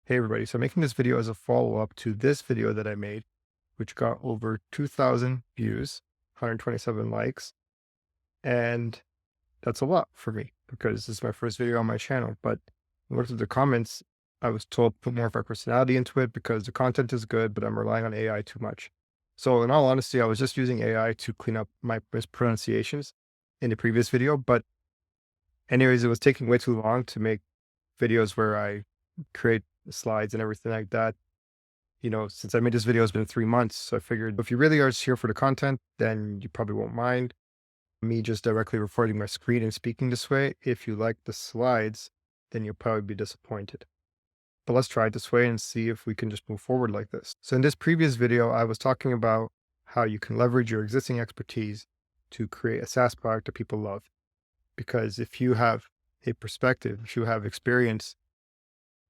Hey everybody, so I'm making this video as a follow-up to this video that I made, which got over 2,000 views, 127 likes, and that's a lot for me because this is my first video on my channel. But when I looked at the comments, I was told to put more of my personality into it because the content is good, but I'm relying on AI too much. So in all honesty, I was just using AI to clean up my mispronunciations in the previous video. But anyways, it was taking way too long to make videos where I create slides and everything like that. Since I made this video, it's been 3 months. So I figured if you really are just here for the content, then you probably won't mind me just directly recording my screen and speaking this way. If you like the slides, then you'll probably be disappointed. But let's try it this way and see if we can just move forward like this. So in this previous video, I was talking about how you can leverage your existing expertise to create a SaaS product that people love. Because if you have a perspective, if you have experience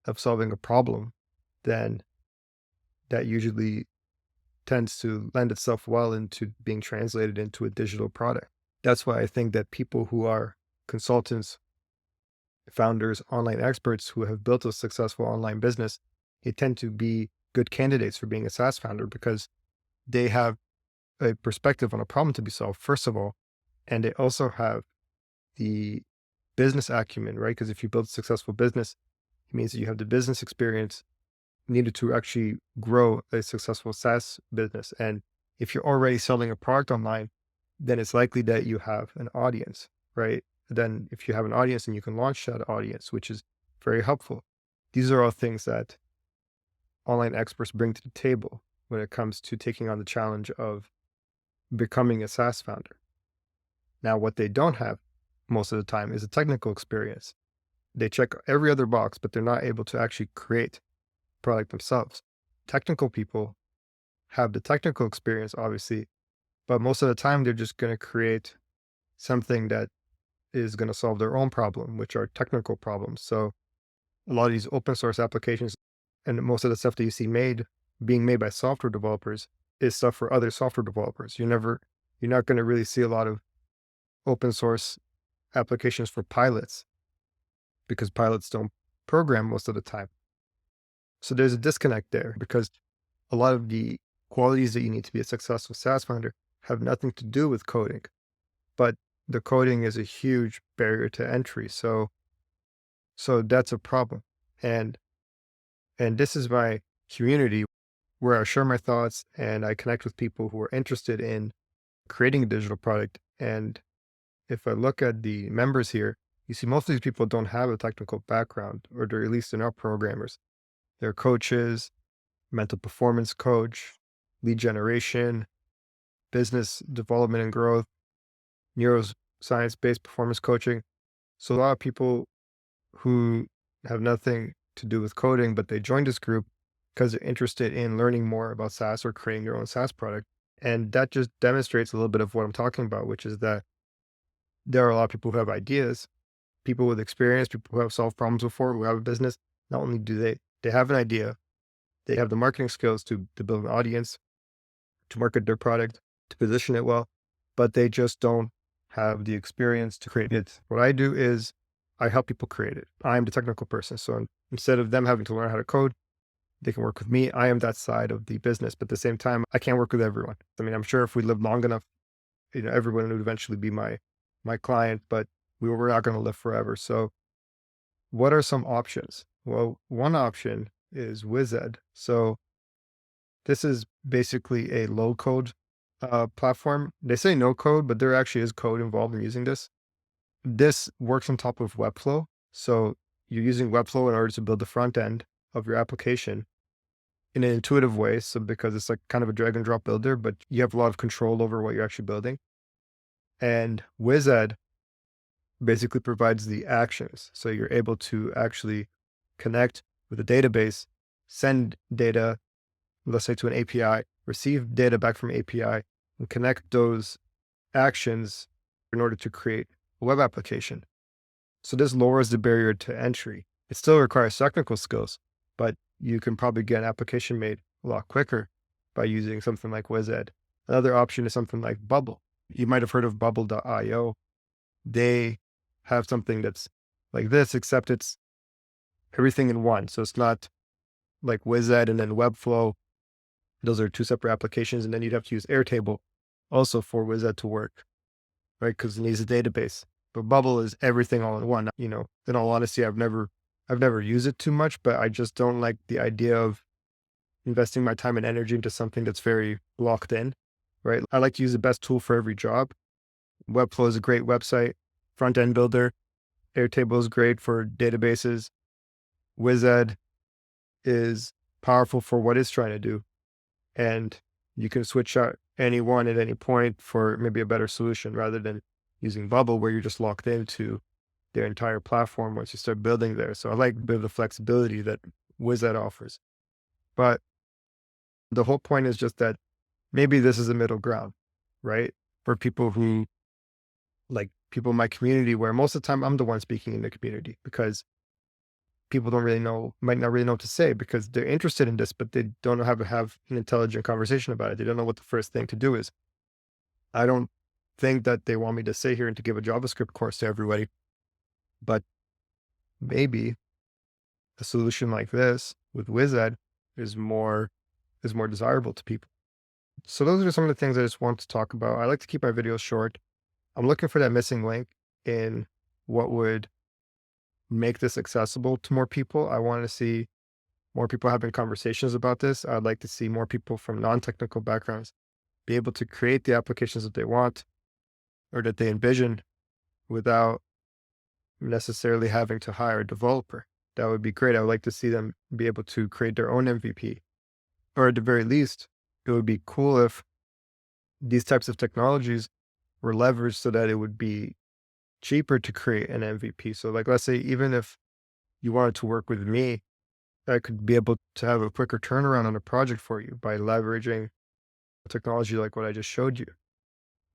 of solving a problem, then that usually tends to lend itself well into being translated into a digital product. That's why I think that people who are consultants, founders, online experts who have built a successful online business, they tend to be good candidates for being a SaaS founder because they have a perspective on a problem to be solved, first of all, and they also have the business acumen, right? Because if you build a successful business, it means that you have the business experience needed to actually grow a successful SaaS business. And if you're already selling a product online, then it's likely that you have an audience, right? Then if you have an audience, and you can launch that audience, which is very helpful. These are all things that online experts bring to the table when it comes to taking on the challenge of becoming a SaaS founder. Now, what they don't have most of the time is a technical experience. They check every other box, but they're not able to actually create product themselves. Technical people have the technical experience, obviously, but most of the time they're just going to create something that is going to solve their own problem, which are technical problems. So a lot of these open source applications and most of the stuff that you see being made by software developers is stuff for other software developers. You're not going to really see a lot of open source applications for pilots because pilots don't program most of the time. So there's a disconnect there because a lot of the qualities that you need to be a successful SaaS founder have nothing to do with coding, but the coding is a huge barrier to entry. So that's a problem. And this is my community where I share my thoughts and I connect with people who are interested in creating a digital product. And if I look at the members here, you see most of these people don't have a technical background, or at least they're not programmers. They're coaches, mental performance coach, lead generation, business development and growth, neuroscience-based performance coaching. So a lot of people who have nothing to do with coding, but they joined this group because they're interested in learning more about SaaS or creating their own SaaS product. And that just demonstrates a little bit of what I'm talking about, which is that there are a lot of people who have ideas, people with experience, people who have solved problems before, who have a business. Not only do they have an idea, they have the marketing skills to build an audience, to market their product, to position it well, but they just don't have the experience to create it. What I do is I help people create it. I'm the technical person. So instead of them having to learn how to code, they can work with me. I am that side of the business, but at the same time, I can't work with everyone. I mean, I'm sure if we live long enough, everyone would eventually be my client, but we're not going to live forever. So what are some options? Well, one option is WizEd. So this is basically a low code platform. They say no code, but there actually is code involved in using this. This works on top of Webflow. So you're using Webflow in order to build the front end of your application in an intuitive way. So because it's like kind of a drag and drop builder, but you have a lot of control over what you're actually building. And WizEd basically provides the actions. So you're able to actually connect with a database, send data, let's say to an API, receive data back from API, and connect those actions in order to create a web application. So this lowers the barrier to entry. It still requires technical skills, but you can probably get an application made a lot quicker by using something like WizEd. Another option is something like Bubble. You might have heard of Bubble.io. They have something that's like this, except it's everything in one. So it's not like WizEd and then Webflow. Those are two separate applications. And then you'd have to use Airtable also for WizEd to work, right? Because it needs a database. But Bubble is everything all in one. In all honesty, I've never used it too much, but I just don't like the idea of investing my time and energy into something that's very locked in, right? I like to use the best tool for every job. Webflow is a great website, front end builder. Airtable is great for databases. WizEd is powerful for what it's trying to do. And you can switch out any one at any point for maybe a better solution rather than using Bubble where you're just locked into their entire platform once you start building there. So I like a bit of the flexibility that WizEd offers. But the whole point is just that maybe this is a middle ground, right? For people who, like people in my community, where most of the time I'm the one speaking in the community because people might not really know what to say because they're interested in this, but they don't know how to have an intelligent conversation about it. They don't know what the first thing to do is. I don't think that they want me to sit here and to give a JavaScript course to everybody, but maybe a solution like this with WizEd is more desirable to people. So those are some of the things I just want to talk about. I like to keep my videos short. I'm looking for that missing link in what would make this accessible to more people. I want to see more people having conversations about this. I'd like to see more people from non-technical backgrounds be able to create the applications that they want or that they envision without necessarily having to hire a developer. That would be great. I would like to see them be able to create their own MVP. Or at the very least, it would be cool if these types of technologies were leveraged so that it would be cheaper to create an MVP. So like, let's say, even if you wanted to work with me, I could be able to have a quicker turnaround on a project for you by leveraging technology like what I just showed you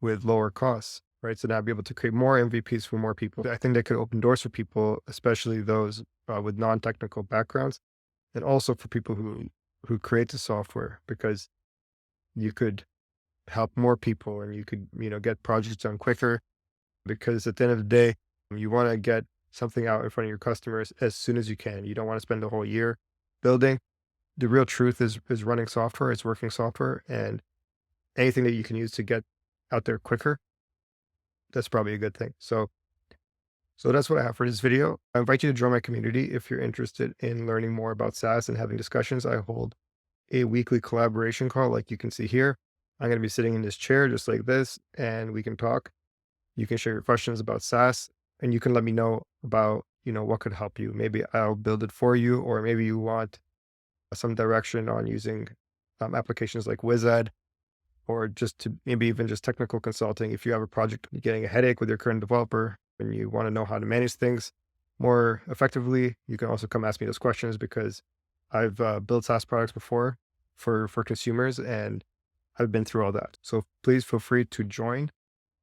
with lower costs, right? So now I'd be able to create more MVPs for more people. I think that could open doors for people, especially those with non-technical backgrounds, and also for people who create the software, because you could help more people and you could, get projects done quicker, because at the end of the day, you want to get something out in front of your customers as soon as you can. You don't want to spend the whole year building. The real truth is running software, it's working software, and anything that you can use to get out there quicker, that's probably a good thing. So that's what I have for this video. I invite you to join my community if you're interested in learning more about SaaS and having discussions. I hold a weekly collaboration call like you can see here. I'm going to be sitting in this chair just like this, and we can talk. You can share your questions about SaaS, and you can let me know about, what could help you. Maybe I'll build it for you, or maybe you want some direction on using applications like WizEd, or maybe even just technical consulting. If you have a project, you're getting a headache with your current developer and you want to know how to manage things more effectively, you can also come ask me those questions, because I've built SaaS products before for consumers, and I've been through all that. So please feel free to join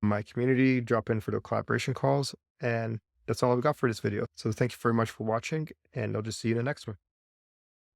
my community, drop in for the collaboration calls, and that's all I've got for this video. So thank you very much for watching, and I'll just see you in the next one.